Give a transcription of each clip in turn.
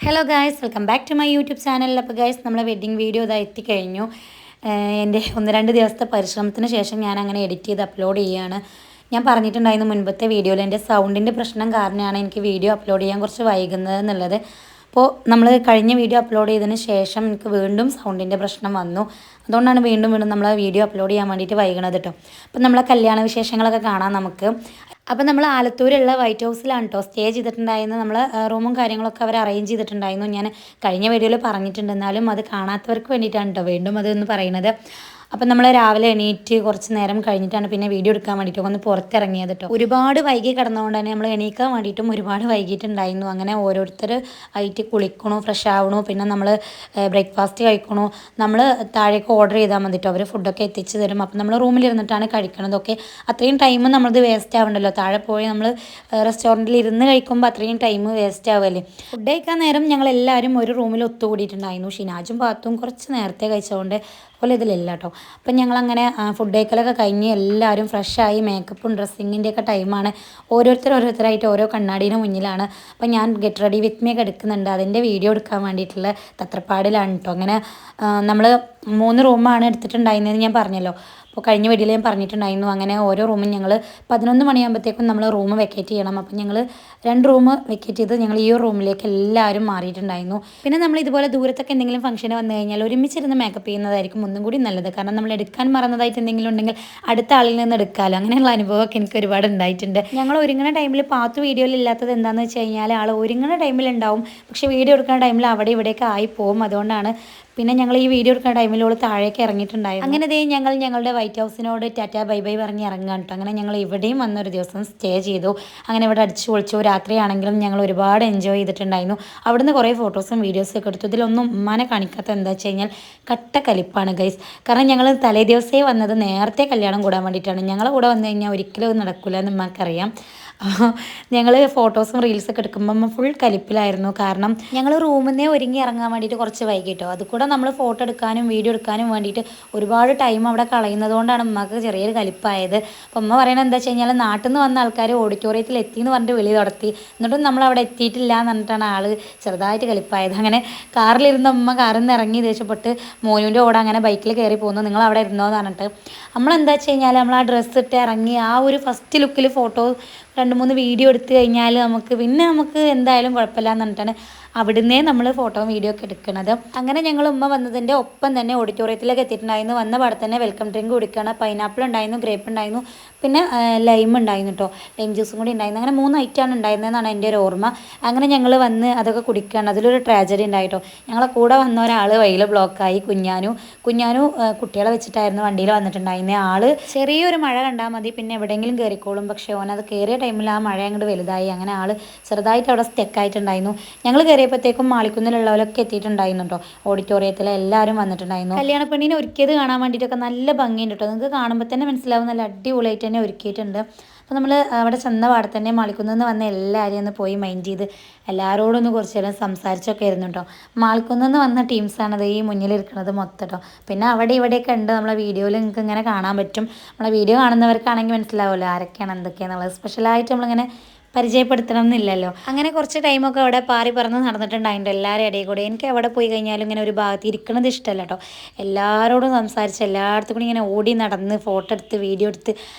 Hello guys, welcome back to my YouTube channel. അപ്പോൾ guys, നമ്മളെ wedding video ഇതാ എത്തിക്കഴിഞ്ഞു. എൻ്റെ 1-2 ദിവസത്തെ പരിശ്രമത്തിന് ശേഷം ഞാൻ അങ്ങനെ എഡിറ്റ് ചെയ്ത് അപ്ലോഡ് ചെയ്യുകയാണ്. ഞാൻ പറഞ്ഞിട്ടുണ്ടായിരുന്നു മുൻപത്തെ വീഡിയോയിൽ എൻ്റെ സൗണ്ടിൻ്റെ പ്രശ്നം കാരണമാണ് എനിക്ക് വീഡിയോ അപ്ലോഡ് ചെയ്യാൻ കുറച്ച് വൈകുന്നത് എന്നുള്ളത്. അപ്പോൾ നമ്മൾ കഴിഞ്ഞ വീഡിയോ അപ്ലോഡ് ചെയ്തതിന് ശേഷം എനിക്ക് വീണ്ടും സൗണ്ടിൻ്റെ പ്രശ്നം വന്നു. അതുകൊണ്ടാണ് വീണ്ടും നമ്മൾ വീഡിയോ അപ്ലോഡ് ചെയ്യാൻ വേണ്ടിയിട്ട് വൈകണത് കേട്ടോ. അപ്പം നമ്മളെ കല്യാണ വിശേഷങ്ങളൊക്കെ കാണാം നമുക്ക്. അപ്പം നമ്മൾ ആലത്തൂരുള്ള വൈറ്റ് ഹൗസിലാണ് കേട്ടോ സ്റ്റേ ചെയ്തിട്ടുണ്ടായിരുന്നു. നമ്മൾ റൂമും കാര്യങ്ങളൊക്കെ അവർ അറേഞ്ച് ചെയ്തിട്ടുണ്ടായിരുന്നു. ഞാൻ കഴിഞ്ഞ വീഡിയോയിൽ പറഞ്ഞിട്ടുണ്ട്, എന്നാലും അത് കാണാത്തവർക്ക് വേണ്ടിയിട്ടാണ് കേട്ടോ വീണ്ടും അതൊന്ന് പറയുന്നത്. അപ്പം നമ്മൾ രാവിലെ എണീറ്റ് കുറച്ച് നേരം കഴിഞ്ഞിട്ടാണ് പിന്നെ വീഡിയോ എടുക്കാൻ വേണ്ടിയിട്ട് ഒന്ന് പുറത്തിറങ്ങിയത് കേട്ടോ. ഒരുപാട് വൈകി കിടന്നുകൊണ്ട് തന്നെ നമ്മൾ എണീക്കാൻ വേണ്ടിയിട്ടും ഒരുപാട് വൈകിട്ടുണ്ടായിരുന്നു. അങ്ങനെ ഓരോരുത്തർ ആയിട്ട് കുളിക്കണു, ഫ്രഷ് ആവണു, പിന്നെ നമ്മൾ ബ്രേക്ക്ഫാസ്റ്റ് കഴിക്കണു. നമ്മൾ താഴേക്ക് ഓർഡർ ചെയ്താൽ മതി കേട്ടോ, അവർ ഫുഡൊക്കെ എത്തിച്ച് തരും. അപ്പം നമ്മൾ റൂമിലിരുന്നിട്ടാണ് കഴിക്കണതൊക്കെ. അത്രയും ടൈം നമ്മളത് വേസ്റ്റ് ആവണ്ടല്ലോ. താഴെ പോയി നമ്മൾ റെസ്റ്റോറൻറ്റിൽ ഇരുന്ന് കഴിക്കുമ്പോൾ അത്രയും ടൈം വേസ്റ്റ് ആവുമല്ലേ. ഫുഡ് കഴിക്കാൻ നേരം ഞങ്ങൾ എല്ലാവരും ഒരു റൂമിൽ ഒത്തുകൂടിയിട്ടുണ്ടായിരുന്നു. ഷിനാജും പാത്തും കുറച്ച് നേരത്തെ കഴിച്ചതുകൊണ്ട് പോലെ ഇതിലില്ല കേട്ടോ. അപ്പം ഞങ്ങളങ്ങനെ ഫുഡ് കഴിക്കലൊക്കെ കഴിഞ്ഞ് എല്ലാവരും ഫ്രഷായി മേക്കപ്പും ഡ്രസ്സിങ്ങിൻ്റെയൊക്കെ ടൈമാണ്. ഓരോരുത്തരായിട്ട് ഓരോ കണ്ണാടീൻ്റെ മുന്നിലാണ്. അപ്പം ഞാൻ ഗെറ്റ് റെഡി വിത്ത് മീ ഒക്കെ എടുക്കുന്നുണ്ട്. അതിൻ്റെ വീഡിയോ എടുക്കാൻ വേണ്ടിയിട്ടുള്ള തത്രപ്പാടിലാണ് കേട്ടോ. അങ്ങനെ നമ്മൾ 3 റൂമാണ് എടുത്തിട്ടുണ്ടായിരുന്നത് ഞാൻ പറഞ്ഞല്ലോ. അപ്പോൾ കഴിഞ്ഞ വീഡിയോയിൽ ഞാൻ പറഞ്ഞിട്ടുണ്ടായിരുന്നു. അങ്ങനെ ഓരോ റൂമും ഞങ്ങൾ 11 മണിയാകുമ്പോഴത്തേക്കും നമ്മൾ റൂം വെക്കേറ്റ് ചെയ്യണം. അപ്പം ഞങ്ങൾ 2 റൂം വെക്കേറ്റ് ചെയ്ത് ഞങ്ങൾ ഈ ഒരു റൂമിലേക്ക് എല്ലാവരും മാറിയിട്ടുണ്ടായിരുന്നു. പിന്നെ നമ്മൾ ഇതുപോലെ ദൂരത്തൊക്കെ എന്തെങ്കിലും ഫംഗ്ഷന് വന്നു കഴിഞ്ഞാൽ ഒരുമിച്ചിരുന്ന് മേക്കപ്പ് ചെയ്യുന്നതായിരിക്കും ഒന്നും കൂടി നല്ലത്. കാരണം നമ്മൾ എടുക്കാൻ മറന്നതായിട്ട് എന്തെങ്കിലും ഉണ്ടെങ്കിൽ അടുത്ത ആളിൽ നിന്ന് എടുക്കാമല്ലോ. അങ്ങനെയുള്ള അനുഭവമൊക്കെ എനിക്ക് ഒരുപാട് ഉണ്ടായിട്ടുണ്ട്. ഞങ്ങൾ ഒരുങ്ങുന്ന ടൈമിൽ പാത്ത് വീഡിയോയിൽ ഇല്ലാത്തത് എന്താണെന്ന് വെച്ച് കഴിഞ്ഞാൽ ആൾ ഒരുങ്ങുന്ന ടൈമിലുണ്ടാവും, പക്ഷേ വീഡിയോ എടുക്കുന്ന ടൈമിൽ അവിടെ ഇവിടെയൊക്കെ ആയി പോകും. അതുകൊണ്ടാണ് പിന്നെ ഞങ്ങൾ ഈ വീഡിയോ എടുക്കുന്ന ടൈമിലോട് താഴേക്ക് ഇറങ്ങിയിട്ടുണ്ടായിരുന്നു. അങ്ങനെ ഞങ്ങൾ ഞങ്ങളുടെ വൈറ്റ് ഹൗസിനോട് ടാറ്റ ബൈ ബൈ പറഞ്ഞ് ഇറങ്ങാൻ കേട്ടോ. അങ്ങനെ ഞങ്ങൾ ഇവിടെയും വന്നൊരു ദിവസം സ്റ്റേ ചെയ്തു. അങ്ങനെ ഇവിടെ അടിച്ചു പൊളിച്ചു. രാത്രിയാണെങ്കിലും ഞങ്ങൾ ഒരുപാട് എൻജോയ് ചെയ്തിട്ടുണ്ടായിരുന്നു. അവിടുന്ന് കുറേ ഫോട്ടോസും വീഡിയോസും ഒക്കെ എടുത്തു. ഇതിലൊന്നും ഉമ്മാനെ കാണിക്കാത്ത എന്താ വെച്ച് കഴിഞ്ഞാൽ കട്ട കലിപ്പാണ് ഗൈസ്. കാരണം ഞങ്ങൾ തലേ ദിവസമേ വന്നത് നേരത്തെ കല്യാണം കൂടാൻ വേണ്ടിയിട്ടാണ്. ഞങ്ങളെ കൂടെ വന്നു കഴിഞ്ഞാൽ ഒരിക്കലും നടക്കില്ല എന്ന് ഉമ്മാക്കറിയാം. ഞങ്ങൾ ഫോട്ടോസും റീൽസൊക്കെ എടുക്കുമ്പം ഫുൾ കലിപ്പിലായിരുന്നു. കാരണം ഞങ്ങൾ റൂമിൽ നിന്നേ ഒരുങ്ങി ഇറങ്ങാൻ വേണ്ടിയിട്ട് കുറച്ച് വൈകിട്ടോ. അതുകൂടെ നമ്മൾ ഫോട്ടോ എടുക്കാനും വീഡിയോ എടുക്കാനും വേണ്ടിയിട്ട് ഒരുപാട് ടൈം അവിടെ കളയുന്നത് കൊണ്ടാണ് ഉമ്മക്ക് ചെറിയൊരു കലിപ്പായത്. അപ്പം ഉമ്മ പറയണത് എന്താ വെച്ച് കഴിഞ്ഞാൽ നാട്ടിൽ നിന്ന് വന്ന ആൾക്കാർ ഓഡിറ്റോറിയത്തിൽ എത്തി എന്ന് പറഞ്ഞിട്ട് വിളി നടത്തി, എന്നിട്ടും നമ്മൾ അവിടെ എത്തിയിട്ടില്ല എന്ന് പറഞ്ഞിട്ടാണ് ആൾ ചെറുതായിട്ട് കലിപ്പായത്. അങ്ങനെ കാറിലിരുന്ന ഉമ്മ കാറിൽ നിന്ന് ഇറങ്ങി ദേഷ്യപ്പെട്ട് മോനുവിൻ്റെ കൂടെ അങ്ങനെ ബൈക്കിൽ കയറി പോകുന്നു, നിങ്ങൾ അവിടെ ഇരുന്നോ എന്ന് പറഞ്ഞിട്ട്. നമ്മളെന്താ വെച്ച് കഴിഞ്ഞാൽ നമ്മൾ ആ ഡ്രസ്സ് ഇട്ട് ഇറങ്ങി ആ ഒരു ഫസ്റ്റ് ലുക്കിൽ ഫോട്ടോ 2-3 വീഡിയോ എടുത്തു കഴിഞ്ഞാൽ നമുക്ക് എന്തായാലും കുഴപ്പമില്ല എന്ന് പറഞ്ഞിട്ടാണ് അവിടുന്നേ നമ്മൾ ഫോട്ടോ വീഡിയോ ഒക്കെ എടുക്കുന്നത്. അങ്ങനെ ഞങ്ങൾ ഉമ്മ വന്നതിൻ്റെ ഒപ്പം തന്നെ ഓഡിറ്റോറിയത്തിലേക്ക് എത്തിയിട്ടുണ്ടായിരുന്നു. വന്ന പാടെ തന്നെ വെൽക്കം ഡ്രിങ്ക് കുടിക്കുകയാണ്. പൈനാപ്പിൾ ഉണ്ടായിരുന്നു, ഗ്രേപ്പ് ഉണ്ടായിരുന്നു, പിന്നെ ലൈം ഉണ്ടായിരുന്നു കേട്ടോ. ലൈം ജ്യൂസും കൂടി ഉണ്ടായിരുന്നു. അങ്ങനെ 3 ഐറ്റമാണ് ഉണ്ടായിരുന്നതെന്നാണ് എൻ്റെ ഒരു ഓർമ്മ. അങ്ങനെ ഞങ്ങൾ വന്ന് അതൊക്കെ കുടിക്കുകയാണ്. അതിലൊരു ട്രാജഡി ഉണ്ടായിട്ടോ. ഞങ്ങളെ കൂടെ വന്ന ഒരാൾ വഴിയിൽ ബ്ലോക്കായി. കുഞ്ഞാനു കുട്ടികളെ വെച്ചിട്ടായിരുന്നു വണ്ടിയിൽ വന്നിട്ടുണ്ടായിരുന്നത്. ആൾ ചെറിയൊരു മഴ കണ്ടാൽ മതി പിന്നെ എവിടെയെങ്കിലും കയറിക്കോളും. പക്ഷേ ഓനത് കയറിയ ടൈമിൽ ആ മഴ അങ്ങോട്ട് വലുതായി. അങ്ങനെ ആൾ ചെറുതായിട്ട് അവിടെ സ്റ്റെക്കായിട്ടുണ്ടായിരുന്നു. ഞങ്ങൾ കയറിയപ്പോഴത്തേക്കും മാളിക്കുന്നിലുള്ളവരൊക്കെ എത്തിയിട്ടുണ്ടായിരുന്നു കേട്ടോ. ഓഡിറ്റോറിയത്തിൽ എല്ലാവരും വന്നിട്ടുണ്ടായിരുന്നു. കല്യാണ പെണ്ണിനെ ഒരുക്കിയത് കാണാൻ വേണ്ടിയിട്ടൊക്കെ നല്ല ഭംഗിയുണ്ട് കേട്ടോ. നിങ്ങൾക്ക് കാണുമ്പോൾ തന്നെ മനസ്സിലാവും, നല്ല അടിപൊളിയായിട്ട് തന്നെ ഒരുക്കിയിട്ടുണ്ട്. അപ്പോൾ നമ്മൾ അവിടെ ചെന്ന പാടെ തന്നെ മാളിക്കുന്നിൽ വന്ന് എല്ലാവരെയും ഒന്ന് പോയി മൈൻഡ് ചെയ്ത് എല്ലാവരോടും ഒന്ന് കുറച്ച് നേരം സംസാരിച്ചൊക്കെ ആയിരുന്നു കേട്ടോ. മാളിക്കുന്നിൽ വന്ന ടീംസാണത് ഈ മുന്നിലിരിക്കുന്നത് മൊത്തം കേട്ടോ. പിന്നെ അവിടെ ഇവിടെയൊക്കെ ഉണ്ട്, നമ്മളെ വീഡിയോയിൽ നിങ്ങൾക്ക് ഇങ്ങനെ കാണാൻ പറ്റും. നമ്മളെ വീഡിയോ കാണുന്നവർക്കാണെങ്കിൽ മനസ്സിലാവുമല്ലോ ആരൊക്കെയാണ് എന്തൊക്കെയാണെന്നുള്ളത്. സ്പെഷ്യലായിട്ട് നമ്മളിങ്ങനെ പരിചയപ്പെടുത്തണം എന്നില്ലല്ലോ. അങ്ങനെ കുറച്ച് ടൈമൊക്കെ അവിടെ പാറി പറന്ന് നടന്നിട്ടുണ്ടായിട്ടുണ്ട് എല്ലാവരും ഇടയിൽ കൂടെ. എനിക്ക് എവിടെ പോയി കഴിഞ്ഞാലും ഇങ്ങനെ ഒരു ഭാഗത്ത് ഇരിക്കണത് ഇഷ്ടമല്ല കേട്ടോ. എല്ലാവരോടും സംസാരിച്ച് എല്ലായിടത്തും കൂടി ഇങ്ങനെ ഓടി നടന്ന് ഫോട്ടോ എടുത്ത് വീഡിയോ എടുത്ത്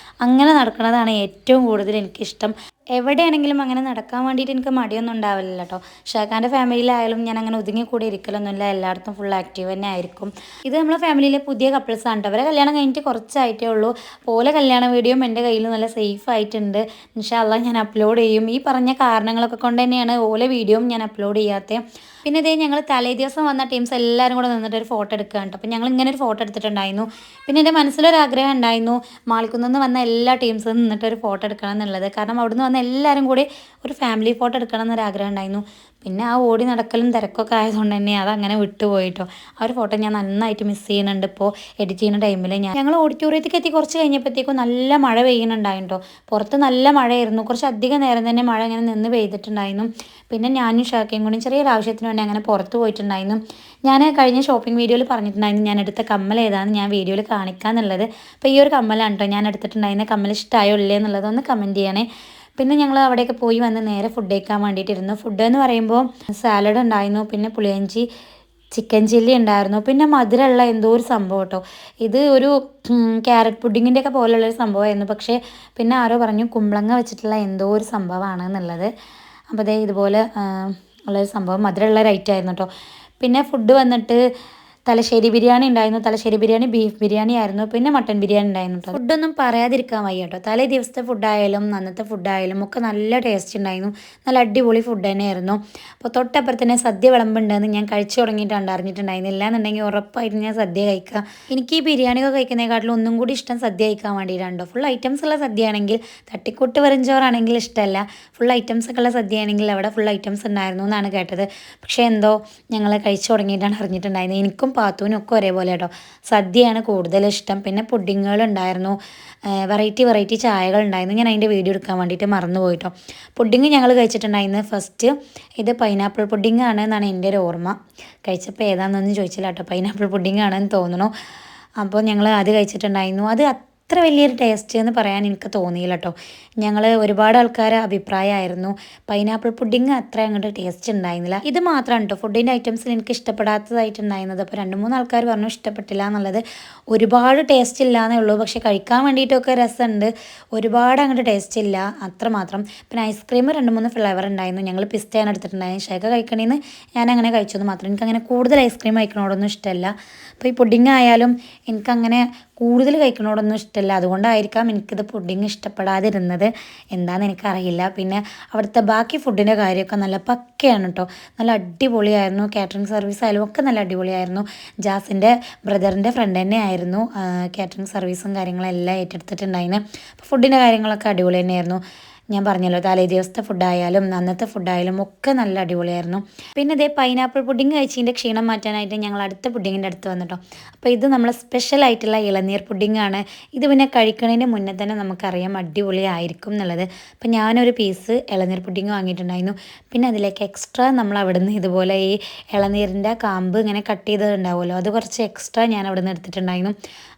അങ്ങനെ നടക്കുന്നതാണ് ഏറ്റവും കൂടുതൽ എനിക്കിഷ്ടം. എവിടെയാണെങ്കിലും അങ്ങനെ നടക്കാൻ വേണ്ടിയിട്ട് എനിക്ക് മടിയൊന്നും ഉണ്ടാവില്ല കേട്ടോ. ഷാഖാൻ്റെ ഫാമിലിയിലായാലും ഞാൻ അങ്ങനെ ഒതുങ്ങി കൂടി ഇരിക്കലൊന്നുമില്ല, എല്ലായിടത്തും ഫുൾ ആക്റ്റീവ് തന്നെ ആയിരിക്കും. ഇത് നമ്മളെ ഫാമിലിയിലെ പുതിയ കപ്പിൾസാണ് കേട്ടോ. അവരെ കല്യാണം കഴിഞ്ഞിട്ട് കുറച്ചായിട്ടേ ഉള്ളൂ. പോലെ കല്യാണ വീഡിയോയും എൻ്റെ കയ്യിൽ നല്ല സേഫ് ആയിട്ടുണ്ട്. ഇൻഷാ അല്ലാഹ് ഞാൻ അപ്ലോഡ് ചെയ്യും. ഈ പറഞ്ഞ കാരണങ്ങളൊക്കെ കൊണ്ട് തന്നെയാണ് ഓലെ വീഡിയോയും ഞാൻ അപ്ലോഡ് ചെയ്യാത്തത്. പിന്നെ ഇതേ ഞങ്ങൾ തലേ ദിവസം വന്ന ടീംസ് എല്ലാവരും കൂടെ നിന്നിട്ട് ഒരു ഫോട്ടോ എടുക്കുക കേട്ടോ. അപ്പം ഞങ്ങൾ ഇങ്ങനെ ഒരു ഫോട്ടോ എടുത്തിട്ടുണ്ടായിരുന്നു. പിന്നെ എൻ്റെ മനസ്സിലൊരാഗ്രഹം ഉണ്ടായിരുന്നു മാളിക്കുന്നിൽ വന്ന എല്ലാ ടീംസും നിന്നിട്ട് ഒരു ഫോട്ടോ എടുക്കണം എന്നുള്ളത്. കാരണം അവിടുന്ന് വന്ന എല്ലാവരും കൂടി ഒരു ഫാമിലി ഫോട്ടോ എടുക്കണം എന്നൊരാഗ്രഹം ഉണ്ടായിരുന്നു. പിന്നെ ആ ഓടി നടക്കലും തിരക്കൊക്കെ ആയതുകൊണ്ട് തന്നെ അതങ്ങനെ വിട്ടുപോയിട്ടോ. ആ ഒരു ഫോട്ടോ ഞാൻ നന്നായിട്ട് മിസ് ചെയ്യുന്നുണ്ട് ഇപ്പോൾ എഡിറ്റ് ചെയ്യുന്ന ടൈമിൽ. ഞങ്ങൾ ഓഡിറ്റോറിയത്തേക്ക് എത്തി കുറച്ച് കഴിഞ്ഞപ്പോഴത്തേക്കും നല്ല മഴ പെയ്യുന്നുണ്ടായിട്ടോ. പുറത്ത് നല്ല മഴയായിരുന്നു. കുറച്ച് അധികം നേരം തന്നെ മഴ ഇങ്ങനെ നിന്ന് പെയ്തിട്ടുണ്ടായിരുന്നു. പിന്നെ ഞാനും ഷാക്കയും കൂടി ചെറിയൊരു ആവശ്യത്തിന് വേണ്ടി അങ്ങനെ പുറത്ത് പോയിട്ടുണ്ടായിരുന്നു. ഞാൻ കഴിഞ്ഞ ഷോപ്പിംഗ് വീഡിയോയിൽ പറഞ്ഞിട്ടുണ്ടായിരുന്നു ഞാൻ എടുത്ത കമ്മൽ ഏതാണെന്ന് ഞാൻ വീഡിയോയിൽ കാണിക്കാമെന്നുള്ളത്. അപ്പോൾ ഈ ഒരു കമ്മലാണ് കേട്ടോ ഞാൻ എടുത്തിട്ടുണ്ടായിരുന്ന. കമ്മൽ ഇഷ്ടമായോ ഇല്ലേ എന്നുള്ളതൊന്ന് കമൻറ്റ് ചെയ്യണേ. പിന്നെ ഞങ്ങൾ അവിടെയൊക്കെ പോയി വന്ന് നേരെ ഫുഡ് കഴിക്കാൻ വേണ്ടിയിട്ടിരുന്നു. ഫുഡ് എന്ന് പറയുമ്പോൾ സാലഡ് ഉണ്ടായിരുന്നു, പിന്നെ പുളിയഞ്ചി, ചിക്കൻ ചില്ലി ഉണ്ടായിരുന്നു, പിന്നെ മധുരമുള്ള എന്തോ ഒരു സംഭവം കേട്ടോ. ഇത് ഒരു ക്യാരറ്റ് പുഡിങ്ങിൻ്റെ ഒക്കെ പോലുള്ളൊരു സംഭവമായിരുന്നു. പക്ഷേ പിന്നെ ആരോ പറഞ്ഞു കുമ്പളങ്ങ വെച്ചിട്ടുള്ള എന്തോ ഒരു സംഭവമാണ് എന്നുള്ളത്. അപ്പോൾ അതേ ഇതുപോലെ ഉള്ളൊരു സംഭവം മധുരമുള്ള ഒരു ഐറ്റം ആയിരുന്നു കേട്ടോ. പിന്നെ ഫുഡ് വന്നിട്ട് തലശ്ശേരി ബിരിയാണി ഉണ്ടായിരുന്നു. തലശ്ശേരി ബിരിയാണി ബീഫ് ബിരിയാണി ആയിരുന്നു, പിന്നെ മട്ടൻ ബിരിയാണി ഉണ്ടായിരുന്നു കേട്ടോ. ഫുഡൊന്നും പറയാതിരിക്കാൻ വയ്യ കേട്ടോ. തലേ ദിവസത്തെ ഫുഡായാലും അന്നത്തെ ഫുഡായാലും ഒക്കെ നല്ല ടേസ്റ്റ് ഉണ്ടായിരുന്നു. നല്ല അടിപൊളി ഫുഡ് തന്നെയായിരുന്നു. അപ്പോൾ തൊട്ടപ്പുറത്ത് തന്നെ സദ്യ വിളമ്പുണ്ടെന്ന് ഞാൻ കഴിച്ചു തുടങ്ങിയിട്ടുണ്ട് അറിഞ്ഞിട്ടുണ്ടായിരുന്നില്ല. എന്നുണ്ടെങ്കിൽ ഉറപ്പായിട്ട് ഞാൻ സദ്യ കഴിക്കുക. എനിക്ക് ഈ ബിരിയാണിയൊക്കെ കഴിക്കുന്നതിനെക്കാട്ടിലും ഒന്നും കൂടി ഇഷ്ടം സദ്യ കഴിക്കാൻ വേണ്ടിയിട്ടുണ്ടോ. ഫുൾ ഐറ്റംസ് ഉള്ള സദ്യ ആണെങ്കിൽ, തട്ടിക്കൂട്ട് വെറുംചോറാണെങ്കിൽ ഇഷ്ടമല്ല. ഫുൾ ഐറ്റംസ് ഒക്കെ ഉള്ള സദ്യ ആണെങ്കിൽ അവിടെ ഫുൾ ഐറ്റംസ് ഉണ്ടായിരുന്നു എന്നാണ് കേട്ടത്. പക്ഷേ എന്തോ ഞങ്ങൾ കഴിച്ചു തുടങ്ങിയിട്ടാണ് അറിഞ്ഞിട്ടുണ്ടായിരുന്നത്. എനിക്കും പാത്തൂനും ഒക്കെ ഒരേപോലെ കേട്ടോ. സദ്യയാണ് കൂടുതൽ ഇഷ്ടം. പിന്നെ പുഡിങ്ങുകൾ ഉണ്ടായിരുന്നു, വെറൈറ്റി ചായകൾ ഉണ്ടായിരുന്നു. ഞാൻ അതിൻ്റെ വീഡിയോ എടുക്കാൻ വേണ്ടിയിട്ട് മറന്നു പോയിട്ടോ. പുഡിങ് ഞങ്ങൾ കഴിച്ചിട്ടുണ്ടായിരുന്നു ഫസ്റ്റ്. ഇത് പൈനാപ്പിൾ പുഡിങ് ആണ് എന്നാണ് എൻ്റെ ഒരു ഓർമ്മ. കഴിച്ചപ്പോൾ ഏതാണെന്നൊന്നും ചോദിച്ചില്ല കേട്ടോ. പൈനാപ്പിൾ പുഡിങ് ആണെന്ന് തോന്നുന്നു. അപ്പോൾ ഞങ്ങൾ അത് കഴിച്ചിട്ടുണ്ടായിരുന്നു. അത് അത്ര വലിയൊരു ടേസ്റ്റ് എന്ന് പറയാൻ എനിക്ക് തോന്നിയില്ല കേട്ടോ. ഞങ്ങൾ ഒരുപാട് ആൾക്കാരെ അഭിപ്രായമായിരുന്നു പൈനാപ്പിൾ പുഡിങ് അത്ര അങ്ങോട്ട് ടേസ്റ്റ് ഉണ്ടായിരുന്നില്ല. ഇത് മാത്രമാണ് കേട്ടോ ഫുഡിൻ്റെ ഐറ്റംസിൽ എനിക്ക് ഇഷ്ടപ്പെടാത്തതായിട്ടുണ്ടായിരുന്നത്. അപ്പോൾ 2-3 ആൾക്കാർ പറഞ്ഞു ഇഷ്ടപ്പെട്ടില്ല എന്നുള്ളത്. ഒരുപാട് ടേസ്റ്റ് ഇല്ല എന്നേ ഉള്ളൂ, പക്ഷേ കഴിക്കാൻ വേണ്ടിയിട്ടൊക്കെ രസമുണ്ട്. ഒരുപാട് അങ്ങോട്ട് ടേസ്റ്റ് ഇല്ല അത്രമാത്രം. പിന്നെ ഐസ്ക്രീം 2-3 ഫ്ലേവർ ഉണ്ടായിരുന്നു. ഞങ്ങൾ പിസ്തയാണ് എടുത്തിട്ടുണ്ടായിരുന്നു. ഷേക്ക് കഴിക്കണേന്ന് ഞാൻ അങ്ങനെ കഴിച്ചത് മാത്രം. എനിക്കങ്ങനെ കൂടുതൽ ഐസ്ക്രീം കഴിക്കണോടൊന്നും ഇഷ്ടമല്ല. അപ്പോൾ ഈ പുഡിങ് ആയാലും എനിക്കങ്ങനെ കൂടുതൽ കഴിക്കണോടൊന്നും ഇഷ്ടമല്ല. അതുകൊണ്ടായിരിക്കാം എനിക്കിത് പുഡിങ് ഇഷ്ടപ്പെടാതിരുന്നത്, എന്താണെന്ന് എനിക്കറിയില്ല. പിന്നെ അവിടുത്തെ ബാക്കി ഫുഡിൻ്റെ കാര്യമൊക്കെ നല്ല പക്കയാണ് കേട്ടോ. നല്ല അടിപൊളിയായിരുന്നു. കാറ്ററിംഗ് സർവീസ് ആയാലും ഒക്കെ നല്ല അടിപൊളിയായിരുന്നു. ജാസിൻ്റെ ബ്രദറിൻ്റെ ഫ്രണ്ട് തന്നെ ആയിരുന്നു കാറ്ററിംഗ് സർവീസും കാര്യങ്ങളെല്ലാം ഏറ്റെടുത്തിട്ടുണ്ടായിരുന്നു. അപ്പോൾ ഫുഡിൻ്റെ കാര്യങ്ങളൊക്കെ അടിപൊളി തന്നെയായിരുന്നു. ഞാൻ പറഞ്ഞല്ലോ തലേ ദിവസത്തെ ഫുഡായാലും അന്നത്തെ ഫുഡായാലും ഒക്കെ നല്ല അടിപൊളിയായിരുന്നു. പിന്നെ ഇതേ പൈനാപ്പിൾ പുഡിങ് കഴിച്ചതിൻ്റെ ക്ഷീണം മാറ്റാനായിട്ട് ഞങ്ങൾ അടുത്ത പുഡിങ്ങിൻ്റെ അടുത്ത് വന്നിട്ടോ. അപ്പോൾ ഇത് നമ്മൾ സ്പെഷ്യലായിട്ടുള്ള ഇളനീർ പുഡിങ്ങാണ്. ഇത് പിന്നെ കഴിക്കുന്നതിന് മുന്നേ തന്നെ നമുക്കറിയാം അടിപൊളിയായിരിക്കും എന്നുള്ളത്. അപ്പോൾ ഞാനൊരു പീസ് ഇളനീർ പുഡിങ് വാങ്ങിയിട്ടുണ്ടായിരുന്നു. പിന്നെ അതിലേക്ക് എക്സ്ട്രാ നമ്മൾ അവിടെ നിന്ന് ഇതുപോലെ ഈ ഇളനീരിൻ്റെ കാമ്പ് ഇങ്ങനെ കട്ട് ചെയ്തിട്ടുണ്ടാവുമല്ലോ, അത് കുറച്ച് എക്സ്ട്രാ ഞാൻ അവിടെ നിന്ന് എടുത്തിട്ടുണ്ടായിരുന്നു.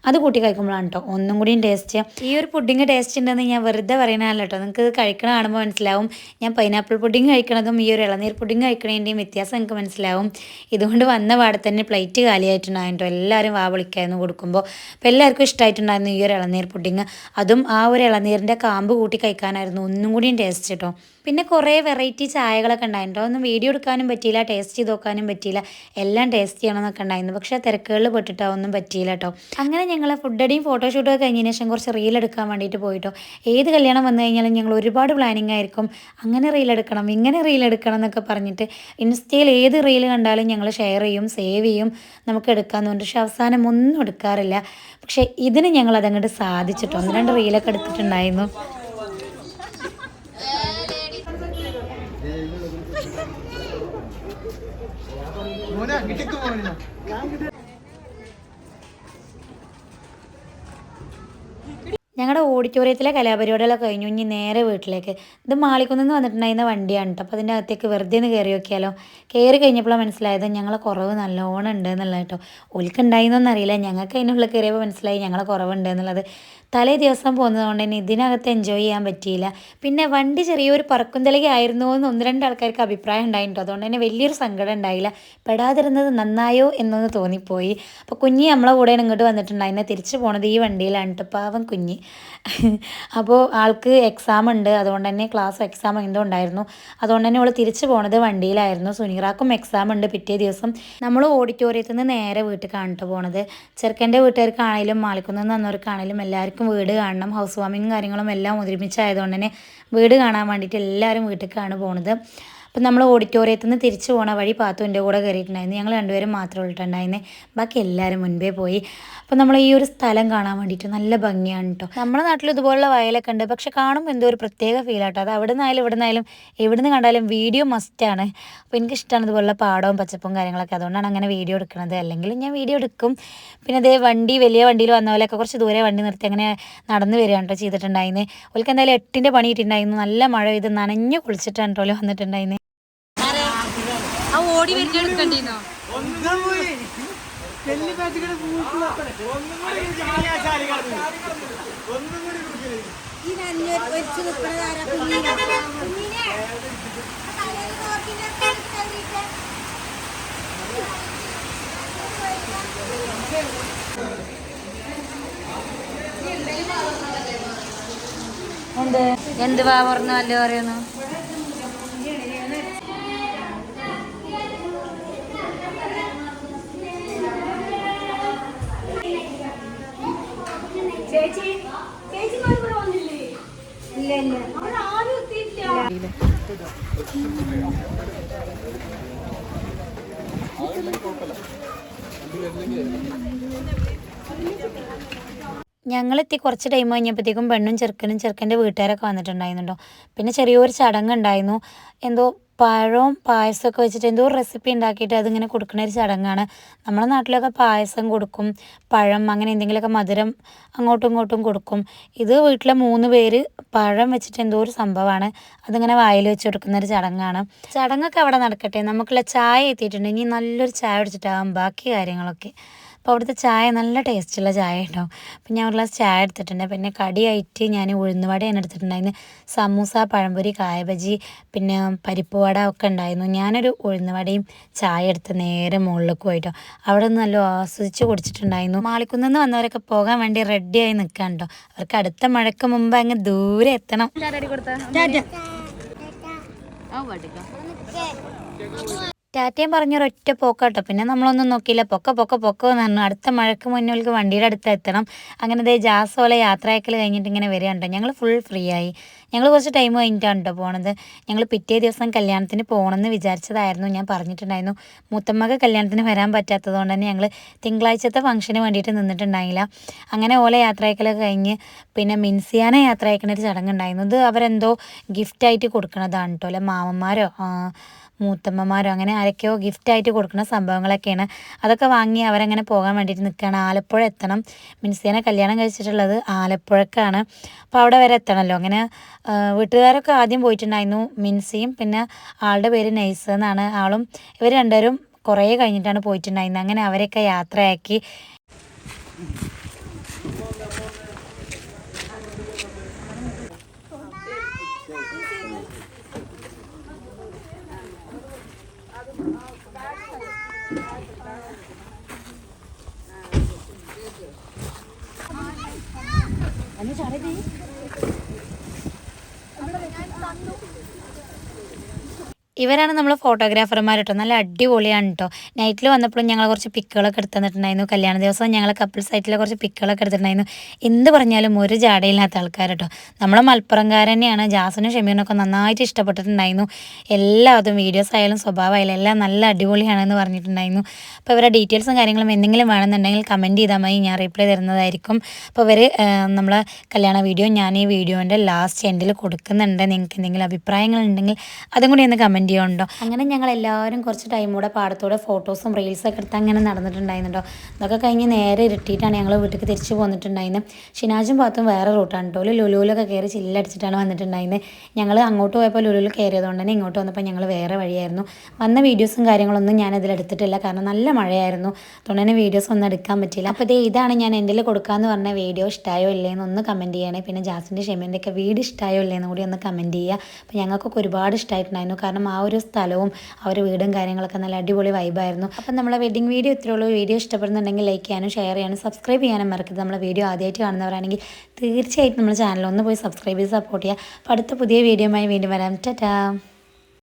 അത് കൂട്ടി കഴിക്കുമ്പോഴാണ് കേട്ടോ ഒന്നും കൂടിയും ടേസ്റ്റ്. ഈ ഒരു പുഡിങ് ടേസ്റ്റ് ഉണ്ടെന്ന് ഞാൻ വെറുതെ പറയുന്നതല്ല കേട്ടോ. നിങ്ങൾക്ക് കഴിക്കണ കാണുമ്പോൾ മനസ്സിലാവും. ഞാൻ പൈനാപ്പിൾ പുഡിങ് കഴിക്കണതും ഈ ഒരു ഇളനീർ പുഡിങ് കഴിക്കണതിൻ്റെയും വ്യത്യാസം എനിക്ക് മനസ്സിലാവും. ഇതുകൊണ്ട് വന്ന പാടെ തന്നെ പ്ലേറ്റ് കാലിയായിട്ടുണ്ടായിരുന്നു കേട്ടോ. എല്ലാവരും വാ വിളിക്കായിരുന്നു കൊടുക്കുമ്പോൾ. അപ്പോൾ എല്ലാവർക്കും ഇഷ്ടമായിട്ടുണ്ടായിരുന്നു ഈ ഒരു ഇളനീർ പുഡിങ്. അതും ആ ഒരു ഇളനീരിൻ്റെ കാമ്പ് കൂട്ടി കഴിക്കാനായിരുന്നു ഒന്നും കൂടിയും ടേസ്റ്റ് കേട്ടോ. പിന്നെ കുറേ വെറൈറ്റി ചായകളൊക്കെ ഉണ്ടായിരുന്നു. ഒന്നും വീഡിയോ എടുക്കാനും പറ്റിയില്ല, ടേസ്റ്റ് ചെയ്ത് നോക്കാനും പറ്റിയില്ല. എല്ലാം ടേസ്റ്റ് ചെയ്യണമെന്നൊക്കെ ഉണ്ടായിരുന്നു. പക്ഷേ തിരക്കുകളിൽ പെട്ടിട്ടോ ഒന്നും പറ്റിയില്ല കേട്ടോ. അങ്ങനെ ഞങ്ങൾ ഫുഡടിയും ഫോട്ടോഷൂട്ടൊക്കെ കഴിഞ്ഞതിന് ശേഷം കുറച്ച് റീൽ എടുക്കാൻ വേണ്ടിയിട്ട് പോയിട്ടോ. ഏത് കല്യാണം വന്നു കഴിഞ്ഞാലും ഞങ്ങൾ ഒരുപാട് പ്ലാനിങ് ആയിരിക്കും. അങ്ങനെ റീൽ എടുക്കണം, ഇങ്ങനെ റീൽ എടുക്കണം എന്നൊക്കെ പറഞ്ഞിട്ട് ഇൻസ്റ്റയിൽ ഏത് റീൽ കണ്ടാലും ഞങ്ങൾ ഷെയർ ചെയ്യും, സേവ് ചെയ്യും, നമുക്ക് എടുക്കാമെന്ന് പറഞ്ഞിട്ട്. പക്ഷേ അവസാനം ഒന്നും എടുക്കാറില്ല. പക്ഷേ ഇതിന് ഞങ്ങൾ അതങ്ങോട്ട് സാധിച്ചിട്ടോ. 1-2 റീലൊക്കെ എടുത്തിട്ടുണ്ടായിരുന്നു. ഞങ്ങളുടെ ഓഡിറ്റോറിയത്തിലെ കലാപരിപാടികളൊക്കെ കഴിഞ്ഞു. ഇനി നേരെ വീട്ടിലേക്ക്. ഇത് മാളിക്കുന്നിന്ന് വന്നിട്ടുണ്ടായിരുന്ന വണ്ടിയാണ് കേട്ടോ. അപ്പോൾ അതിൻ്റെ അകത്തേക്ക് വെറുതെ ഒന്ന് കയറി നോക്കിയാലോ. കയറി കഴിഞ്ഞപ്പോഴാണ് മനസ്സിലായത് ഞങ്ങളെ കുറവ് നല്ലോണം ഉണ്ട് എന്നുള്ളത് കേട്ടോ. ഒലിക്കുണ്ടായിരുന്നൊന്നും അറിയില്ല, ഞങ്ങൾക്ക് അതിനുള്ളിൽ കയറിയപ്പോൾ മനസ്സിലായി ഞങ്ങളെ കുറവുണ്ട് എന്നുള്ളത്. തലേ ദിവസം പോകുന്നത് കൊണ്ട് തന്നെ ഇതിനകത്ത് എൻജോയ് ചെയ്യാൻ പറ്റിയില്ല. പിന്നെ വണ്ടി ചെറിയൊരു പറക്കുന്തലകയായിരുന്നു എന്ന് 1-2 ആൾക്കാർക്ക് അഭിപ്രായം ഉണ്ടായിട്ടോ. അതുകൊണ്ട് തന്നെ വലിയൊരു സങ്കടം ഉണ്ടായില്ല. പെടാതിരുന്നത് നന്നായോ എന്നൊന്ന് തോന്നിപ്പോയി. അപ്പോൾ കുഞ്ഞി നമ്മളെ കൂടെ ഇങ്ങോട്ട് വന്നിട്ടുണ്ടായിരുന്നു. തിരിച്ചു പോണത് ഈ വണ്ടിയിലാണ് കേട്ടോ. പാവം കുഞ്ഞി. അപ്പോൾ ആൾക്ക് എക്സാം ഉണ്ട്, അതുകൊണ്ട് തന്നെ ക്ലാസ് എക്സാം എന്തോ ഉണ്ടായിരുന്നു. അതുകൊണ്ട് തന്നെ അവൾ തിരിച്ചു പോണത് വണ്ടിയിലായിരുന്നു. സുനീറാക്കും എക്സാം ഉണ്ട് പിറ്റേ ദിവസം. നമ്മൾ ഓഡിറ്റോറിയത്തിൽ നിന്ന് നേരെ വീട്ടിൽ കാണിട്ട് പോണത്. ചെറുക്കൻ്റെ വീട്ടുകാർക്കാണെങ്കിലും മാളിക്കുന്നിന്ന് വന്നവർക്കാണെങ്കിലും എല്ലാവർക്കും വീട് കാണണം. ഹൗസ് വാമിങ്ങും കാര്യങ്ങളും എല്ലാം ഒരുമിച്ചായതുകൊണ്ട് തന്നെ വീട് കാണാൻ വേണ്ടിയിട്ട് എല്ലാവരും വീട്ടിലേക്കാണ് പോണത്. അപ്പം നമ്മൾ ഓഡിറ്റോറിയത്തിൽ നിന്ന് തിരിച്ചു പോണ വഴി പാത്തുവിൻ്റെ കൂടെ കയറിയിട്ടുണ്ടായിരുന്നു. ഞങ്ങൾ 2 പേരും മാത്രമേ ഉള്ളിട്ടുണ്ടായിരുന്നേ, ബാക്കി എല്ലാവരും മുൻപേ പോയി. അപ്പം നമ്മൾ ഈ ഒരു സ്ഥലം കാണാൻ വേണ്ടിയിട്ട് നല്ല ഭംഗിയാണ് കേട്ടോ. നമ്മുടെ നാട്ടിൽ ഇതുപോലുള്ള വയലൊക്കെ ഉണ്ട്, പക്ഷെ കാണുമ്പോൾ എന്തോ ഒരു പ്രത്യേക ഫീലാട്ടോ. അത് അവിടെ നിന്നായാലും ഇവിടെ നിന്നായാലും എവിടെ നിന്ന് കണ്ടാലും വീഡിയോ മസ്റ്റാണ്. അപ്പോൾ എനിക്കിഷ്ടമാണ് ഇതുപോലുള്ള പാടവും പച്ചപ്പും കാര്യങ്ങളൊക്കെ. അതുകൊണ്ടാണ് അങ്ങനെ വീഡിയോ എടുക്കുന്നത്. അല്ലെങ്കിൽ ഞാൻ വീഡിയോ എടുക്കും. പിന്നെ അതേ വണ്ടി വലിയ വണ്ടിയിൽ വന്ന പോലെയൊക്കെ കുറച്ച് ദൂരെ വണ്ടി നിർത്തി അങ്ങനെ നടന്ന് വരികയാണ് കേട്ടോ ചെയ്തിട്ടുണ്ടായിരുന്നത്. അവർക്ക് എന്തായാലും 8ൻ്റെ പണി ഇട്ടുണ്ടായിരുന്നു. നല്ല മഴ പെയ്ത് നനഞ്ഞു കുളിച്ചിട്ടാണ് കേട്ടോ വന്നിട്ടുണ്ടായിരുന്നത്. ഓടി വരുന്നോ എന്ത് വാ പറഞ്ഞല്ലോ പറയുന്നു. ഞങ്ങളെത്തി കുറച്ച് ടൈം കഴിഞ്ഞപ്പോഴത്തേക്കും പെണ്ണും ചെറുക്കൻ്റെ വീട്ടുകാരൊക്കെ വന്നിട്ടുണ്ടായിരുന്നുണ്ടോ. പിന്നെ ചെറിയൊരു ചടങ്ങുണ്ടായിരുന്നു. എന്തോ പഴവും പായസമൊക്കെ വെച്ചിട്ട് എന്തോ റെസിപ്പി ഉണ്ടാക്കിയിട്ട് അതിങ്ങനെ കൊടുക്കുന്ന ഒരു ചടങ്ങാണ്. നമ്മുടെ നാട്ടിലൊക്കെ പായസം കൊടുക്കും, പഴം അങ്ങനെ എന്തെങ്കിലുമൊക്കെ മധുരം അങ്ങോട്ടും ഇങ്ങോട്ടും കൊടുക്കും. ഇത് വീട്ടിലെ 3 പേര് പഴം വെച്ചിട്ട് എന്തോ ഒരു സംഭവമാണ്, അതിങ്ങനെ വായിൽ വെച്ച് കൊടുക്കുന്ന ഒരു ചടങ്ങാണ്. ചടങ്ങൊക്കെ അവിടെ നടക്കട്ടെ, നമുക്കുള്ള ചായ എത്തിയിട്ടുണ്ട്. ഇനി നല്ലൊരു ചായ കുടിച്ചിട്ടാകും ബാക്കി കാര്യങ്ങളൊക്കെ. അപ്പോൾ അവിടുത്തെ ചായ നല്ല ടേസ്റ്റുള്ള ചായ കേട്ടോ. അപ്പം ഞാൻ ഒരു ഗ്ലാസ് ചായ എടുത്തിട്ടുണ്ട്. പിന്നെ കടിയായിട്ട് ഞാൻ ഉഴുന്നുവടയാണ് എടുത്തിട്ടുണ്ടായിരുന്നു. സമൂസ, പഴംപൊരി, കായബജി, പിന്നെ പരിപ്പ് വട ഒക്കെ ഉണ്ടായിരുന്നു. ഞാനൊരു ഉഴുന്നുവടയും ചായ എടുത്ത് നേരെ മുകളിലേക്ക് പോയിട്ടോ. അവിടെ നിന്ന് നല്ല ആസ്വദിച്ച് കുടിച്ചിട്ടുണ്ടായിരുന്നു. മാളിക്കുന്നിന്ന് വന്നവരൊക്കെ പോകാൻ വേണ്ടി റെഡിയായി നിൽക്കാൻ കേട്ടോ. അവർക്ക് അടുത്ത മഴയ്ക്ക് മുമ്പ് അങ്ങ് ദൂരെ എത്തണം. ടാറ്റയും പറഞ്ഞൊരൊറ്റ പോക്കാട്ടോ. പിന്നെ നമ്മളൊന്നും നോക്കിയില്ല, പൊക്ക എന്ന് പറഞ്ഞു. അടുത്ത മഴയ്ക്ക് മുന്നിലേക്ക് വണ്ടിയുടെ അടുത്ത് എത്തണം. അങ്ങനെ ദേ ജാസോലെ യാത്രയാക്കൽ കഴിഞ്ഞിട്ട് ഇങ്ങനെ വരികയുണ്ടോ. ഞങ്ങൾ ഫുൾ ഫ്രീ ആയി. ഞങ്ങൾ കുറച്ച് ടൈം കഴിഞ്ഞിട്ടാണ് കേട്ടോ പോണത്. ഞങ്ങൾ പിറ്റേ ദിവസം കല്യാണത്തിന് പോകണമെന്ന് വിചാരിച്ചതായിരുന്നു. ഞാൻ പറഞ്ഞിട്ടുണ്ടായിരുന്നു മൂത്തമ്മക്ക് കല്യാണത്തിന് വരാൻ പറ്റാത്തത് കൊണ്ട് തന്നെ ഞങ്ങൾ തിങ്കളാഴ്ചത്തെ ഫംഗ്ഷന് വേണ്ടിയിട്ട് നിന്നിട്ടുണ്ടായില്ല. അങ്ങനെ ഓലെ യാത്രയാക്കലൊക്കെ കഴിഞ്ഞ് പിന്നെ മിൻസിയാനെ യാത്രയാക്കുന്ന ഒരു ചടങ്ങുണ്ടായിരുന്നു. ഇത് അവരെന്തോ ഗിഫ്റ്റായിട്ട് കൊടുക്കണതാണ് കേട്ടോ. അല്ലെ മാമന്മാരോ മൂത്തമ്മമാരോ അങ്ങനെ ആരൊക്കെയോ ഗിഫ്റ്റായിട്ട് കൊടുക്കുന്ന സംഭവങ്ങളൊക്കെയാണ്. അതൊക്കെ വാങ്ങി അവരങ്ങനെ പോകാൻ വേണ്ടിയിട്ട് നിൽക്കുകയാണ്. ആലപ്പുഴ എത്തണം. മിൻസിയാനെ കല്യാണം കഴിച്ചിട്ടുള്ളത് ആലപ്പുഴക്കാണ്. അപ്പോൾ അവിടെ വരെ എത്തണമല്ലോ. അങ്ങനെ വീട്ടുകാരൊക്കെ ആദ്യം പോയിട്ടുണ്ടായിരുന്നു. മിൻസിയും പിന്നെ ആളുടെ പേര് നൈസ് എന്നാണ്. ആളും ഇവർ രണ്ടുപേരും കുറേ കഴിഞ്ഞിട്ടാണ് പോയിട്ടുണ്ടായിരുന്നത്. അങ്ങനെ അവരെയൊക്കെ യാത്രയാക്കി. ഇവരാണ് നമ്മൾ ഫോട്ടോഗ്രാഫർമാർ കേട്ടോ. നല്ല അടിപൊളിയാണ് കേട്ടോ. നൈറ്റിൽ വന്നപ്പോഴും ഞങ്ങൾ കുറച്ച് പിക്കുകളൊക്കെ എടുത്ത് തന്നിട്ടുണ്ടായിരുന്നു. കല്യാണ ദിവസം ഞങ്ങൾ കപ്പിൾ സൈറ്റിലെ കുറച്ച് പിക്കുകളൊക്കെ എടുത്തിട്ടുണ്ടായിരുന്നു. എന്ത് പറഞ്ഞാലും ഒരു ജാടയില്ലാത്ത ആൾക്കാർ കേട്ടോ. നമ്മളെ മലപ്പുറംകാർ തന്നെയാണ്. ജാസിനും ഷെമീറിനൊക്കെ നന്നായിട്ട് ഇഷ്ടപ്പെട്ടിട്ടുണ്ടായിരുന്നു. എല്ലാതും വീഡിയോസ് ആയാലും സ്വഭാവമായാലും എല്ലാം നല്ല അടിപൊളിയാണെന്ന് പറഞ്ഞിട്ടുണ്ടായിരുന്നു. അപ്പോൾ ഇവരുടെ ഡീറ്റെയിൽസും കാര്യങ്ങളും എന്തെങ്കിലും വേണമെന്നുണ്ടെങ്കിൽ കമൻറ്റ് ചെയ്താൽ മതി, ഞാൻ റിപ്ലൈ തരുന്നതായിരിക്കും. അപ്പോൾ ഇവർ നമ്മളെ കല്യാണ വീഡിയോ ഞാൻ ഈ വീഡിയോൻ്റെ ലാസ്റ്റ് എൻഡിൽ കൊടുക്കുന്നുണ്ട്. നിങ്ങൾക്ക് എന്തെങ്കിലും അഭിപ്രായങ്ങളുണ്ടെങ്കിൽ അതും കൂടി ഒന്ന് കമൻറ്റ് ചെയ്യുന്നുണ്ടോ. അങ്ങനെ ഞങ്ങൾ എല്ലാവരും കുറച്ച് ടൈം കൂടെ പാടത്തോടെ ഫോട്ടോസും റീൽസൊക്കെ എടുത്ത് അങ്ങനെ നടന്നിട്ടുണ്ടായിരുന്നുണ്ടോ. അതൊക്കെ കഴിഞ്ഞ് നേരെ ഇരുട്ടിയിട്ടാണ് ഞങ്ങൾ വീട്ടിലേക്ക് തിരിച്ചു പോന്നിട്ടുണ്ടായിരുന്നത്. ഷിനാജും പാത്തും വേറെ റൂട്ടാണ് കേട്ടോ. ലുലുവിലൊക്കെ കയറി ചില്ലടിച്ചിട്ടാണ് വന്നിട്ടുണ്ടായിരുന്നത്. ഞങ്ങൾ അങ്ങോട്ട് പോയപ്പോൾ ലുലുവിൽ കയറിയതുകൊണ്ട് തന്നെ ഇങ്ങോട്ട് വന്നപ്പോൾ ഞങ്ങൾ വേറെ വഴിയായിരുന്നു. വന്ന വീഡിയോസും കാര്യങ്ങളൊന്നും ഞാനതിൽ എടുത്തിട്ടില്ല, കാരണം നല്ല മഴയായിരുന്നു. അതുകൊണ്ട് തന്നെ വീഡിയോസ് ഒന്നും എടുക്കാൻ പറ്റില്ല. അപ്പോൾ ഇതാണ് ഞാൻ എൻ്റെ കൊടുക്കാമെന്ന് പറഞ്ഞ വീഡിയോ. ഇഷ്ടമായോ ഇല്ലേന്ന് ഒന്ന് കമൻറ്റ് ചെയ്യണേ. പിന്നെ ജാസിൻ്റെ ഷെമീറിൻ്റെ ഒക്കെ വീഡിയോ ഇഷ്ടമായോ ഇല്ലേന്ന് കൂടി ഒന്ന് കമൻറ്റ് ചെയ്യുക. അപ്പോൾ ഞങ്ങൾക്കൊക്കെ ഒരുപാട് ഇഷ്ടമായിട്ടുണ്ടായിരുന്നു, കാരണം ആ ഒരു സ്ഥലവും ആ ഒരു വീടും കാര്യങ്ങളൊക്കെ നല്ല അടിപൊളി വൈബായിരുന്നു. അപ്പം നമ്മളെ വെഡിങ് വീഡിയോ ഇത്രയുള്ളൂ. വീഡിയോ ഇഷ്ടപ്പെടുന്നുണ്ടെങ്കിൽ ലൈക്ക് ചെയ്യാനും ഷെയർ ചെയ്യാനും സബ്സ്ക്രൈബ് ചെയ്യാനും മറക്കരുത്. നമ്മളെ വീഡിയോ ആദ്യമായിട്ട് കാണുന്നവരാണെങ്കിൽ തീർച്ചയായിട്ടും നമ്മുടെ ചാനൽ ഒന്ന് പോയി സബ്സ്ക്രൈബ് ചെയ്ത് സപ്പോർട്ട് ചെയ്യുക. അപ്പോൾ അടുത്ത പുതിയ വീഡിയോയുമായി വീണ്ടും വരാം. ടാറ്റാ.